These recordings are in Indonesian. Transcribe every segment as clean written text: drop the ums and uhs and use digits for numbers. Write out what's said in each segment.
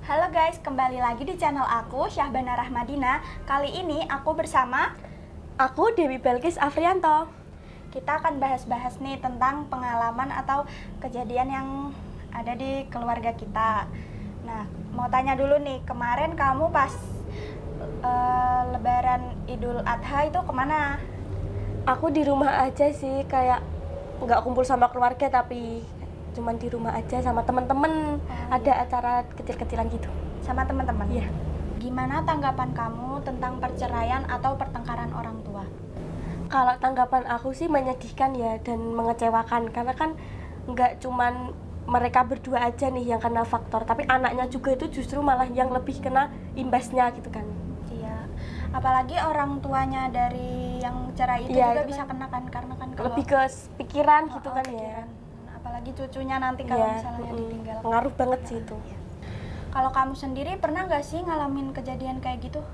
Halo guys, kembali lagi di channel aku, Syahbana Rahmadina. Kali ini aku bersama Aku Dewi Belkis Afrianto. kita akan bahas-bahas nih tentang pengalaman atau kejadian yang ada di keluarga kita. Nah, mau tanya dulu nih, kemarin kamu pas Lebaran Idul Adha itu kemana? Aku di rumah aja sih, kayak nggak kumpul sama keluarga tapi cuman di rumah aja sama temen-temen. Ada acara kecil-kecilan gitu. Sama teman-teman? Iya. Gimana tanggapan kamu tentang perceraian atau pertengkaran orang tua? Kalau tanggapan aku sih menyedihkan ya dan mengecewakan, karena kan nggak cuman mereka berdua aja nih yang kena faktor, tapi anaknya juga itu justru malah yang lebih kena imbasnya gitu kan. Iya, apalagi orang tuanya dari yang cerai itu Iya, juga itu bisa kan kena kan, karena kan kalau Lebih ke pikiran gitu kan ya. pikiran. Apalagi cucunya nanti kalau Iya, misalnya ditinggal. pengaruh banget sih itu. Kalau kamu sendiri pernah nggak sih ngalamin kejadian kayak gitu?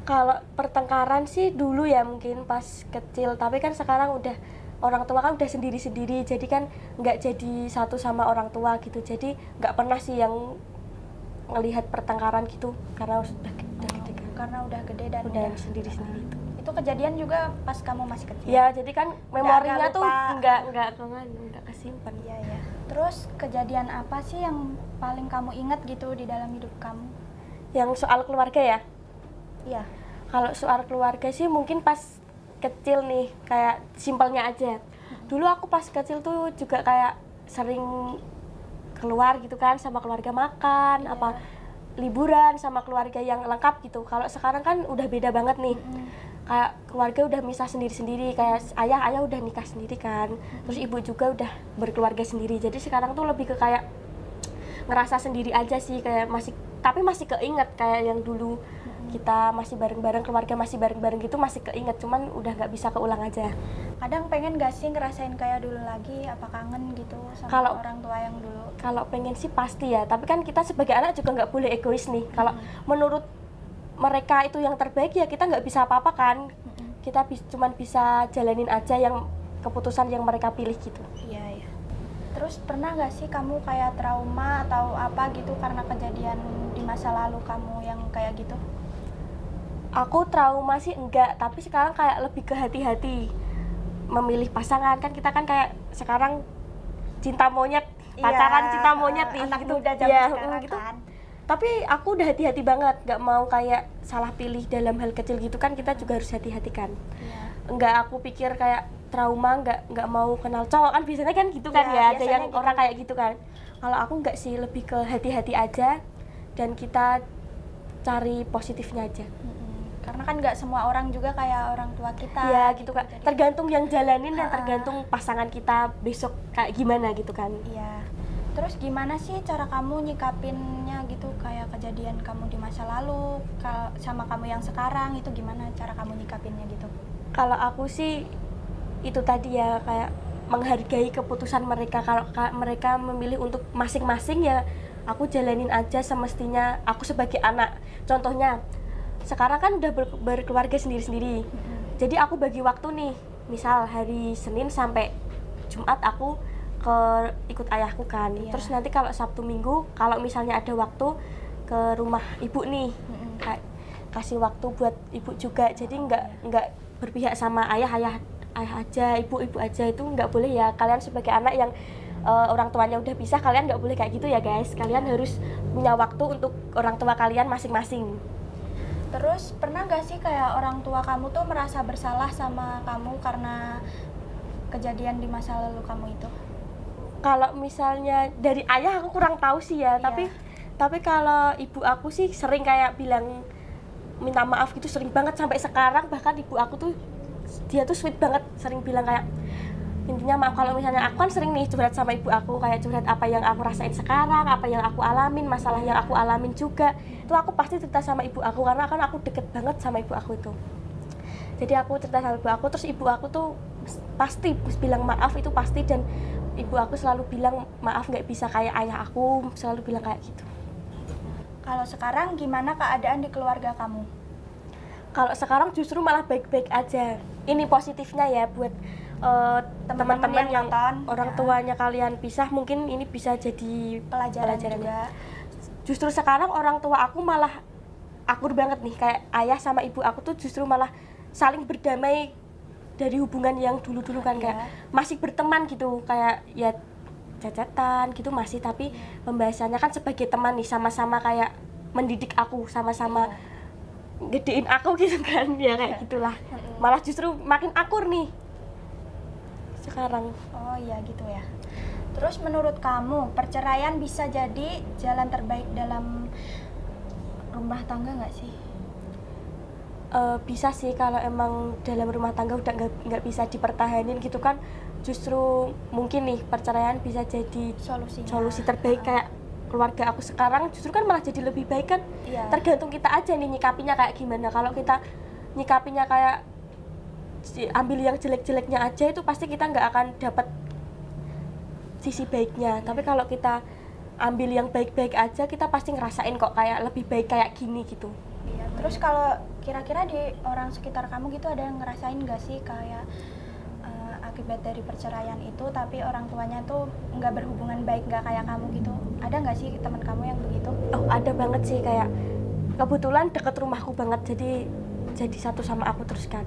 Kalau pertengkaran sih dulu ya mungkin pas kecil, tapi kan sekarang udah orang tua kan udah sendiri-sendiri, jadi kan nggak jadi satu sama orang tua gitu, jadi nggak pernah sih yang ngelihat pertengkaran gitu karena udah gede kan, Karena udah gede dan udah sendiri-sendiri itu. itu kejadian juga pas kamu masih kecil. Ya jadi kan memorinya agak tuh lupa. nggak kesimpan. Iya, iya. Terus kejadian apa sih yang paling kamu ingat gitu di dalam hidup kamu? Yang soal keluarga ya, Iya. kalau soal keluarga sih mungkin pas kecil nih, kayak simpelnya aja. Dulu aku pas kecil tuh juga kayak sering keluar gitu kan sama keluarga, makan apa liburan sama keluarga yang lengkap gitu. Kalau sekarang kan udah beda banget nih. Kayak keluarga udah misah sendiri-sendiri, kayak ayah udah nikah sendiri kan. Terus ibu juga udah berkeluarga sendiri. Jadi sekarang tuh lebih ke kayak ngerasa sendiri aja sih, kayak tapi masih keinget kayak yang dulu kita masih bareng-bareng, keluarga masih bareng-bareng gitu, masih keinget, cuman udah nggak bisa keulang aja. Kadang pengen gak sih ngerasain kayak dulu lagi? Apa kangen gitu sama Kalau- orang tua yang dulu? Kalau pengen sih pasti ya, tapi kan kita sebagai anak juga nggak boleh egois nih. Kalau menurut mereka itu yang terbaik ya kita nggak bisa apa-apa kan. Kita cuman bisa jalanin aja yang keputusan yang mereka pilih gitu. Iya, iya. Terus pernah gak sih kamu kayak trauma atau apa gitu karena kejadian di masa lalu kamu yang kayak gitu? Aku trauma sih enggak, tapi sekarang kayak lebih ke hati-hati memilih pasangan. Kan kita kan kayak sekarang cinta monyet, pacaran cinta monyet nih anak gitu. muda zaman Ya, sekarang gitu. kan. Tapi aku udah hati-hati banget, nggak mau kayak salah pilih dalam hal kecil gitu kan, kita juga harus hati-hati kan. Iya. Enggak aku pikir kayak trauma, nggak mau kenal cowok kan, biasanya kan gitu kan Iya, ya, ada biasanya yang gitu. orang kayak gitu kan. Kalau aku nggak sih, lebih ke hati-hati aja dan kita cari positifnya aja. Karena kan nggak semua orang juga kayak orang tua kita. Ya gitu kan, Jadi- tergantung yang jalanin dan tergantung pasangan kita besok kayak gimana gitu kan. Iya. Terus gimana sih cara kamu nyikapinnya gitu, kayak kejadian kamu di masa lalu sama kamu yang sekarang itu gimana cara kamu nyikapinnya gitu? Kalau aku sih itu tadi ya, kayak menghargai keputusan mereka. Kalau mereka memilih untuk masing-masing ya aku jalanin aja semestinya aku sebagai anak. Contohnya sekarang kan udah berkeluarga sendiri-sendiri. Jadi aku bagi waktu nih, misal hari Senin sampai Jumat aku ikut ayahku kan. Iya. Terus nanti kalau Sabtu Minggu kalau misalnya ada waktu ke rumah ibu nih, kayak kasih waktu buat ibu juga. Jadi nggak berpihak sama ayah aja, ibu aja, itu nggak boleh ya. Kalian sebagai anak yang orang tuanya udah pisah, kalian nggak boleh kayak gitu ya guys. Kalian harus punya waktu untuk orang tua kalian masing-masing. Terus pernah gak sih kayak orang tua kamu tuh merasa bersalah sama kamu karena kejadian di masa lalu kamu itu? Kalau misalnya dari ayah aku kurang tahu sih ya, Iya. tapi kalau ibu aku sih sering kayak bilang minta maaf gitu, sering banget sampai sekarang. Bahkan ibu aku tuh dia tuh sweet banget, sering bilang kayak intinya maaf. Kalau misalnya aku kan sering nih curhat sama ibu aku, kayak curhat apa yang aku rasain sekarang, apa yang aku alamin, masalah yang aku alamin juga. Itu aku pasti cerita sama ibu aku, karena kan aku deket banget sama ibu aku itu. Jadi aku cerita sama ibu aku, terus ibu aku tuh pasti bilang maaf, itu pasti. Dan ibu aku selalu bilang maaf, nggak bisa kayak ayah aku, selalu bilang kayak gitu. Kalau sekarang gimana keadaan di keluarga kamu? Kalau sekarang justru malah baik-baik aja. Ini positifnya ya buat teman-teman yang nonton, orang ya. tuanya kalian pisah, mungkin ini bisa jadi Pelajaran pelajarannya. juga. justru sekarang orang tua aku malah akur banget nih, kayak ayah sama ibu aku tuh justru malah saling berdamai dari hubungan yang dulu-dulu kan, kayak masih berteman gitu, kayak ya cacatan gitu masih, tapi pembahasannya kan sebagai teman nih, sama-sama kayak mendidik aku, sama-sama gedein aku gitu kan, ya kayak gitulah. Malah justru makin akur nih sekarang. Oh iya gitu ya. Terus menurut kamu perceraian bisa jadi jalan terbaik dalam rumah tangga nggak sih? Bisa sih, kalau emang dalam rumah tangga udah nggak bisa dipertahanin gitu kan, justru mungkin nih perceraian bisa jadi solusi terbaik. Kayak keluarga aku sekarang justru kan malah jadi lebih baik kan. Tergantung kita aja nih nyikapinya kayak gimana. Kalau kita nyikapinya kayak ambil yang jelek-jeleknya aja, itu pasti kita nggak akan dapat sisi baiknya. Tapi kalau kita ambil yang baik-baik aja, kita pasti ngerasain kok kayak lebih baik kayak gini gitu. Iya. Terus kalau kira-kira di orang sekitar kamu gitu ada yang ngerasain nggak sih kayak akibat dari perceraian itu, tapi orang tuanya tuh nggak berhubungan baik, nggak kayak kamu gitu? Ada nggak sih teman kamu yang begitu? Oh, ada banget sih, kayak kebetulan deket rumahku banget, jadi satu sama aku terus kan.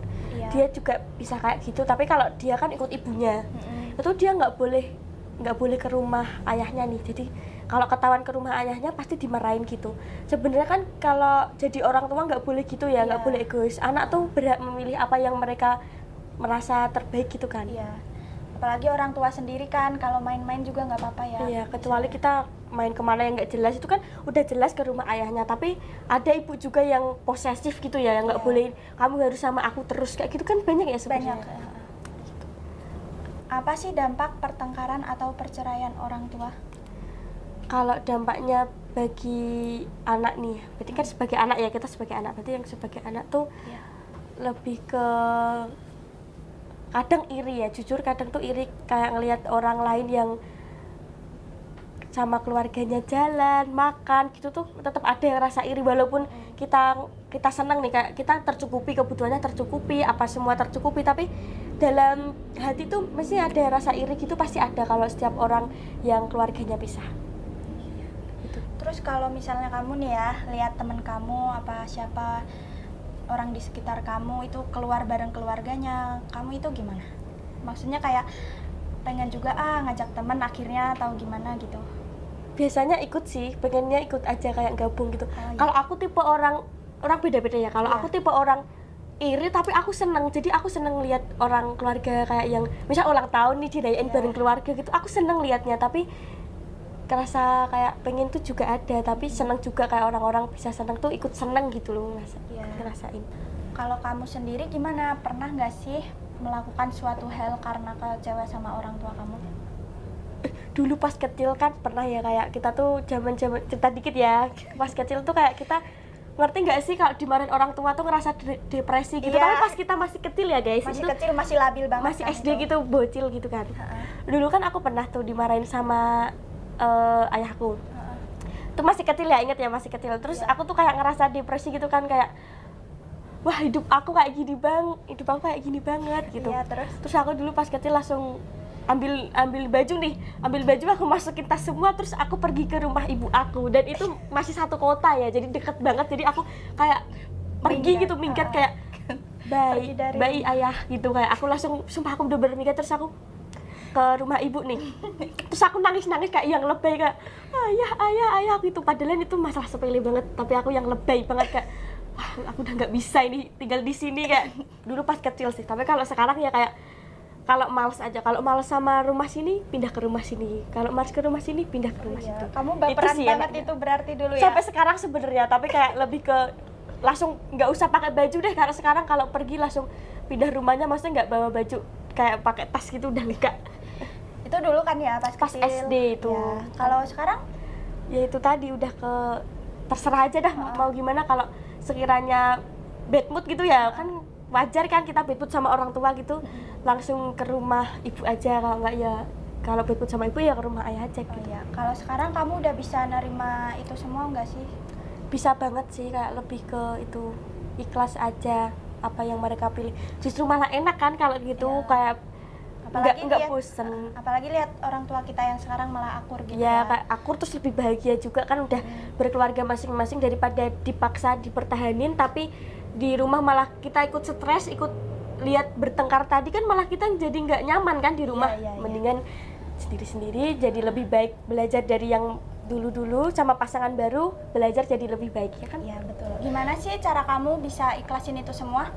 Dia juga bisa kayak gitu, tapi kalau dia kan ikut ibunya, itu dia nggak boleh ke rumah ayahnya nih. Jadi kalau ketahuan ke rumah ayahnya pasti dimarahin gitu. Sebenarnya kan kalau jadi orang tua nggak boleh gitu ya, nggak boleh egois. Anak tuh berhak memilih apa yang mereka merasa terbaik gitu kan. Iya. Apalagi orang tua sendiri kan, kalau main-main juga nggak apa-apa ya. Iya, kecuali kita main kemana yang nggak jelas, itu kan udah jelas ke rumah ayahnya. Tapi ada ibu juga yang posesif gitu ya, yang nggak boleh kamu harus sama aku terus, kayak gitu kan banyak ya sebenarnya. Banyak. Apa sih dampak pertengkaran atau perceraian orang tua? Kalau dampaknya bagi anak nih, berarti kan sebagai anak ya, kita sebagai anak, berarti yang sebagai anak tuh lebih ke kadang iri ya, jujur kadang tuh iri, kayak ngelihat orang lain yang sama keluarganya jalan, makan gitu tuh tetap ada yang rasa iri, walaupun kita senang nih, kayak kita tercukupi, kebutuhannya tercukupi, apa semua tercukupi, tapi dalam hati tuh mesti ada rasa iri gitu, pasti ada kalau setiap orang yang keluarganya pisah. Terus kalau misalnya kamu nih ya, lihat teman kamu apa siapa orang di sekitar kamu itu keluar bareng keluarganya, kamu itu gimana? Maksudnya kayak pengen juga ngajak teman akhirnya atau gimana gitu? Biasanya ikut sih, pengennya ikut aja kayak gabung gitu. Kalau aku tipe orang beda-beda ya. Kalau aku tipe orang iri tapi aku seneng, jadi aku seneng lihat orang keluarga kayak yang misal ulang tahun nih dirayain bareng keluarga gitu, aku seneng liatnya. Tapi kerasa kayak pengen tuh juga ada, tapi seneng juga kayak orang-orang bisa seneng tuh ikut seneng gitu loh, ngerasain. Kalau kamu sendiri gimana? Pernah nggak sih melakukan suatu hal karena kecewa sama orang tua kamu? Dulu pas kecil kan pernah ya, kayak kita tuh zaman cerita dikit ya, pas kecil tuh kayak kita ngerti nggak sih kalau dimarahin orang tua tuh ngerasa depresi gitu. Tapi pas kita masih kecil ya guys, masih kecil, masih labil banget, masih kan SD itu. Gitu, bocil gitu kan. Dulu kan aku pernah tuh dimarahin sama ayahku. Itu masih kecil ya, inget ya masih kecil. Terus aku tuh kayak ngerasa depresi gitu kan, kayak wah hidup aku kayak gini banget gitu. Terus aku dulu pas kecil langsung ambil baju aku masukin tas semua, terus aku pergi ke rumah ibu aku, dan itu masih satu kota ya, jadi deket banget. Jadi aku kayak pergi gitu, minggat kayak bayi ayah gitu, kayak aku langsung sumpah aku udah berminggat. Terus aku ke rumah ibu nih, terus aku nangis kayak yang lebay, kayak ayah gitu, padahal itu masalah sepele banget, tapi aku yang lebay banget kayak wah aku udah nggak bisa ini tinggal di sini, kayak dulu pas kecil sih. Tapi kalau sekarang ya kayak kalau males aja, kalau males sama rumah sini pindah ke rumah sini, kalau males ke rumah sini pindah ke rumah situ. Kamu baperan banget itu berarti dulu ya? Sampai sekarang sebenarnya, tapi kayak lebih ke langsung nggak usah pakai baju deh, karena sekarang kalau pergi langsung pindah rumahnya, maksudnya nggak bawa baju kayak pakai tas gitu, udah enggak. Itu dulu kan ya pas kecil. SD itu. Ya. Kalau sekarang? Ya itu tadi udah ke terserah aja dah mau gimana. Kalau sekiranya bad mood gitu ya kan wajar kan kita bad mood sama orang tua gitu, langsung ke rumah ibu aja. Kalau enggak ya kalau bad mood sama ibu ya ke rumah ayah aja gitu. Kalau sekarang kamu udah bisa nerima itu semua enggak sih? Bisa banget sih, kayak lebih ke itu ikhlas aja apa yang mereka pilih. Justru malah enak kan kalau gitu, kayak nggak lihat- bosen. apalagi lihat orang tua kita yang sekarang malah akur gitu Ya ya. kayak akur terus lebih bahagia juga kan, udah berkeluarga masing-masing daripada dipaksa dipertahanin tapi di rumah malah kita ikut stres, ikut lihat bertengkar tadi kan malah kita jadi nggak nyaman kan di rumah. Iya, iya. Mendingan sendiri-sendiri jadi lebih baik, belajar dari yang dulu-dulu sama pasangan baru, belajar jadi lebih baik ya kan. Iya betul. Gimana sih cara kamu bisa ikhlasin itu semua?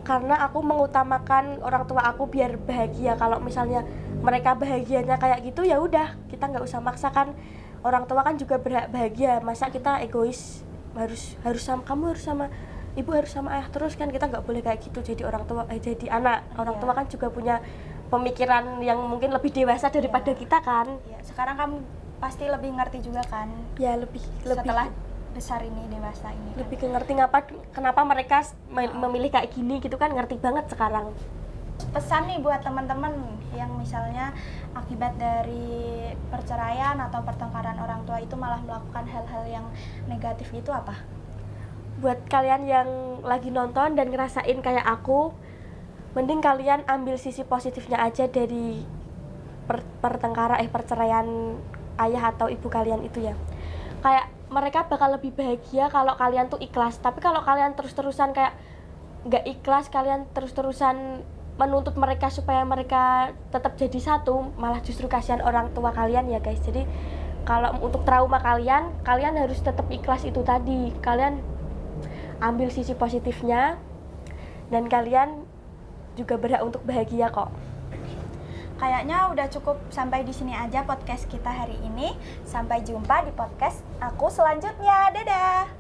Karena aku mengutamakan orang tua aku biar bahagia. Kalau misalnya mereka bahagianya kayak gitu ya udah, kita nggak usah maksakan. Orang tua kan juga berhak bahagia, masa kita egois harus sama kamu, harus sama ibu, harus sama ayah terus kan, kita nggak boleh kayak gitu. Jadi orang tua jadi anak orang Iya. tua kan juga punya pemikiran yang mungkin lebih dewasa daripada Iya. kita kan. Ya, sekarang kamu pasti lebih ngerti juga kan Ya lebih setelah besar ini, dewasa ini. lebih ngerti kenapa mereka memilih kayak gini gitu kan, ngerti banget sekarang. Pesan nih buat teman-teman yang misalnya akibat dari perceraian atau pertengkaran orang tua itu malah melakukan hal-hal yang negatif gitu apa? Buat kalian yang lagi nonton dan ngerasain kayak aku, mending kalian ambil sisi positifnya aja dari perceraian ayah atau ibu kalian itu ya. Kayak mereka bakal lebih bahagia kalau kalian tuh ikhlas. Tapi kalau kalian terus-terusan kayak nggak ikhlas, kalian terus-terusan menuntut mereka supaya mereka tetap jadi satu, malah justru kasihan orang tua kalian ya guys. Jadi kalau untuk trauma kalian harus tetap ikhlas itu tadi. Kalian ambil sisi positifnya dan kalian juga berhak untuk bahagia kok. Kayaknya udah cukup sampai di sini aja podcast kita hari ini. Sampai jumpa di podcast aku selanjutnya. Dadah.